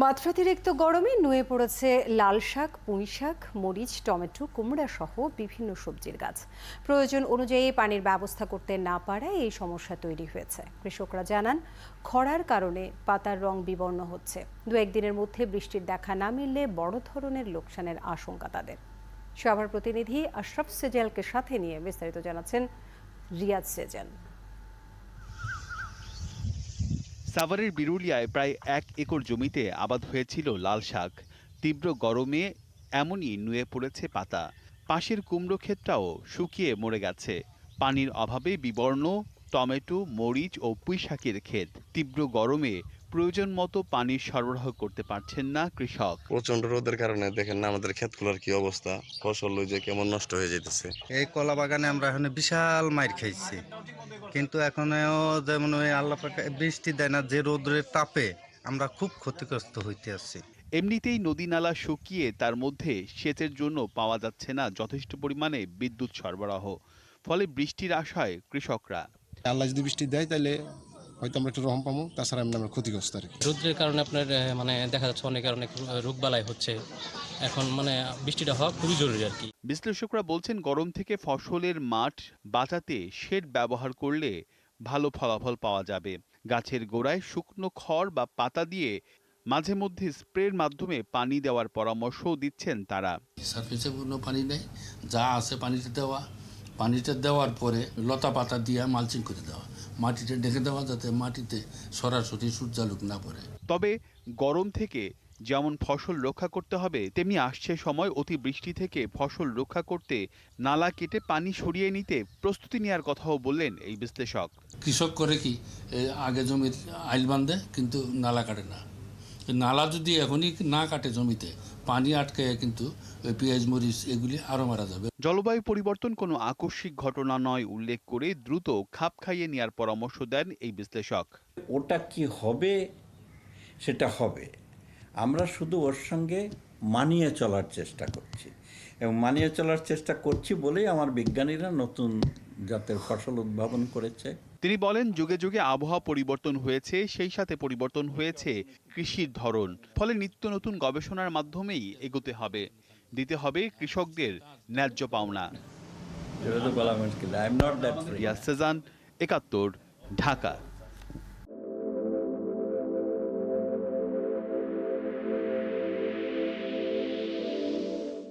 মাত্রাতিরিক্ত গরমে নুয়ে পড়েছে লাল শাক, পুঁই শাক, মরিচ, টমেটো, কুমড়া সহ বিভিন্ন সবজির গাছ। প্রয়োজন অনুযায়ী পানির ব্যবস্থা করতে না পারায় এই সমস্যা তৈরি হয়েছে। কৃষকরা জানান, খরার কারণে পাতার রং বিবর্ণ হচ্ছে। দু একদিনের মধ্যে বৃষ্টির দেখা না মিললে বড় ধরনের লোকসানের আশঙ্কা তাদের। সভার প্রতিনিধি আশরাফ সেজালকে সাথে নিয়ে বিস্তারিত জানাচ্ছেন রিয়াদ সেজান। সাভারের বিরুলিয়ায় প্রায় ১ একর জমিতে আবাদ হয়েছিল লাল শাক। তীব্র গরমে এমনই নুয়ে পড়েছে পাতা। পাশের কুমড়ো ক্ষেতটাও শুকিয়ে মরে গেছে। পানির অভাবে বিবর্ণ টমেটো, মরিচ ও পুঁই শাকের ক্ষেত। তীব্র গরমে প্রয়োজন মতো পানির সরবরাহ করতে পারছেন না কৃষক। প্রচন্ড রোদের কারণে দেখেন না আমাদের ক্ষেতগুলোর কি অবস্থা, ফসল যে কেমন নষ্ট হয়ে যেতেছে। এই কলা বাগানে আমরা এখন বিশাল মাইর খাইছি, কিন্তু এখনো যেমন ওই আল্লাহ পাক বৃষ্টি দেয় না, যে রোদের তাপে আমরা খুব ক্ষতিগ্রস্ত হইতে আছি। এমনিতেই নদী নালা শুকিয়ে তার মধ্যে সেচের জন্য পাওয়া যাচ্ছে না যথেষ্ট পরিমাণে বিদ্যুৎ সরবরাহ। ফলে বৃষ্টির আশায় কৃষকরা। আল্লাহ যদি বৃষ্টি দেয় তাহলে হয়তো আমরা একটু রহম পাবো, তাছাড়া আমরা ক্ষতিগ্রস্ত আর কি। রৌদ্রের কারণে আপনার দেখা যাচ্ছে অনেক রোগবালাই হচ্ছে। এখন বৃষ্টিটা হওয়া খুবই জরুরি আর কি। বিশ্লেষকরা বলছেন, গরম থেকে ফসলের মাঠ বাঁচাতে শেড ব্যবহার করলে ভালো ফলাফল পাওয়া যাবে। গাছের গোড়ায় শুকনো খড় বা পাতা দিয়ে মাঝে মধ্যে স্প্রের মাধ্যমে পানি দেওয়ার পরামর্শও দিচ্ছেন তারা। সারফেসে কোনো পানি নেই, যা আছে পানিটা দেওয়ার পরে লতা পাতা দিয়ে মালচিং করে দেওয়া, মাটিতে ঢেকে দেওয়া, যাতে মাটিতে সরাসরি সূর্যালোক না পড়ে। তবে গরম থেকে যেমন ফসল রক্ষা করতে হবে, তেমনি আসছে সময় অতিবৃষ্টি থেকে ফসল রক্ষা করতে নালা কেটে পানি সরিয়ে নিতে প্রস্তুতি নেওয়ার কথাও বললেন এই বিশ্লেষক। কৃষক করে কি, আগে জমির আইল বাঁধে কিন্তু নালা কাটে না। নালা যদি এখনই না কাটে জমিতে, পানি আটকে কিন্তু পেঁয়াজ মরিচ এগুলি আরও মারা যাবে। জলবায়ু পরিবর্তন কোনো আকস্মিক ঘটনা নয় উল্লেখ করে দ্রুত খাপ খাইয়ে নেওয়ার পরামর্শ দেন এই বিশ্লেষক। ওটা কি হবে সেটা হবে, আমরা শুধু ওর সঙ্গে মানিয়ে চলার চেষ্টা করছি, এবং মানিয়ে চলার চেষ্টা করছি বলেই আমার বিজ্ঞানীরা নতুন জাতের ফসল উদ্ভাবন করেছে। তিনি বলেন, যুগে যুগে আবহাওয়া পরিবর্তন হয়েছে, সেই সাথে পরিবর্তন হয়েছে কৃষির ধরন। ফলে নিত্য নতুন গবেষণার মাধ্যমেই এগোতে হবে, দিতে হবে কৃষকদের ন্যায্য পাওনা। রিয়াজ সেজান, ৭১, ঢাকা।